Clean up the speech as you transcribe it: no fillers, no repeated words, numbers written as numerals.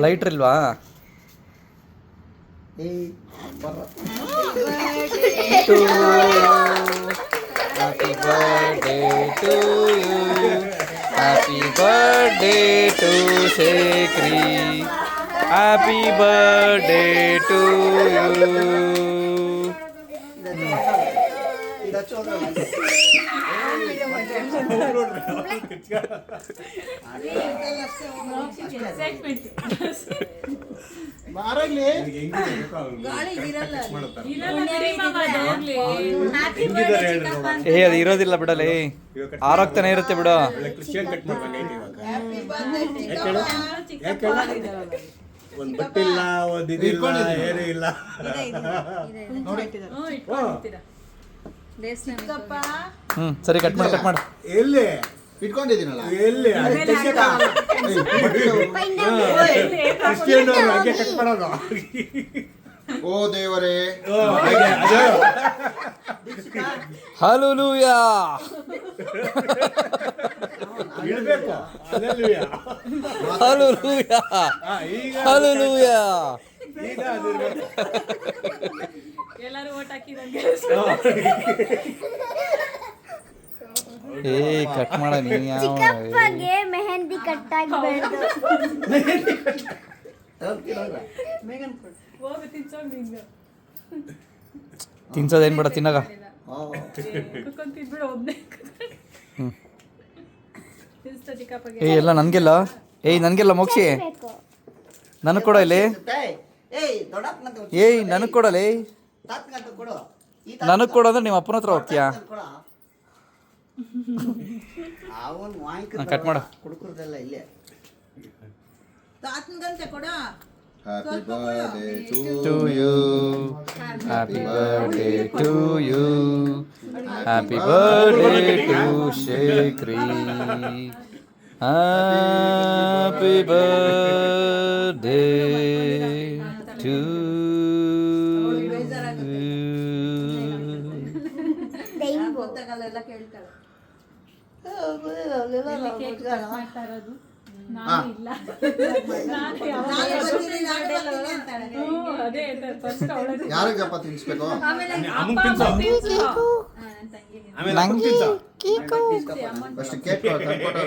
Lighter ಇಲ್ವಾ? Happy birthday to you, happy birthday to Shekhri, happy birthday to you. ಅದು ಇರೋದಿಲ್ಲ ಬಿಡಲೇ, ಆರೋಗ್ತಾನೆ ಇರುತ್ತೆ ಬಿಡು. ಒಂದ್ ಬಟ್ಟಿಲ್ಲ, ಒಂದ್ ಇದಿಲ್ಲ, ಏನೂ ಇಲ್ಲ. ಸರಿ, ಕಟ್ ಮಾಡಿ. ಎಲ್ಲಿ ಇಟ್ಕೊಂಡಿದ್ದೀನಲ್ಲ, ಎಲ್ಲಿ ಕ್ರಿಶ್ಚಿಯನ್ ಹಾಗೆ ಕಟ್ ಮಾಡೋದು. ಓ ದೇವರೇ, ಹಲ್ಲೆಲೂಯಾ, ಇಡಬೇಕು ಹಲ್ಲೆಲೂಯಾ, ಹಲ್ಲೆಲೂಯಾ, ಹಲ್ಲೆಲೂಯಾ. ಈಗ ಅದಿರ್ಬೇಕು. ಎಲ್ಲರೂ ಓಟ್ ಹಾಕಿದಂಗೆ ಕಟ್ ಮಾಡ ನೀನ್. ಚಿಕ್ಕಪ್ಪಗೆ ಮೆಹಂದಿ ಕಟ್ಟಾಗಬಾರ್ದು. ಹೋಗಿ ತಿನ್ಸೋಗಿ ನಿಂಗೆ ತಿನ್ಸೋದೇನ್ ಬೇಡ, ತಿನ್ನಾಗ ಕುತ್ಕೊಂಡು ತಿನ್ಬಿಡು ಒಬ್ಬನೇ. ತಿನ್ಸ್ತಾ ಚಿಕ್ಕಪ್ಪಗೆ. ಎಲ್ಲ ನನ್ಗೆಲ್ಲ, ನನ್ಗೆಲ್ಲ ಮೋಕ್ಷಿ, ನನಗೆ ಕೊಡ ಇಲ್ಲಿ. ನನಗೆ ಕೊಡಲೇ, ನನಗೆ ಕೊಡು ಅಂದ್ರೆ ನಿಮ್ಮ ಅಪ್ಪನ ಹತ್ರ ಹೋಗ್ತೀಯಾ? ಕಟ್ ಮಾಡು. ಕುಡುಕುರದೆಲ್ಲ ಇಲ್ಲೇ. ತಾತನಿಗಂತೆ ಕೊಡ. Happy birthday to you, happy birthday to you, happy birthday to Shekhri, happy birthday to ಗೊತ್ತಾಗಲ್ಲ ಕೇಳ್ತಾಳೆ. ಯಾರಿಗಪ್ಪ ತಿನ್ಸ್ಬೇಕು? ಆಮೇಲೆ ಫಸ್ಟ್ ಕೇಕ್ ತಂದ್ಕೊಟ್ಟು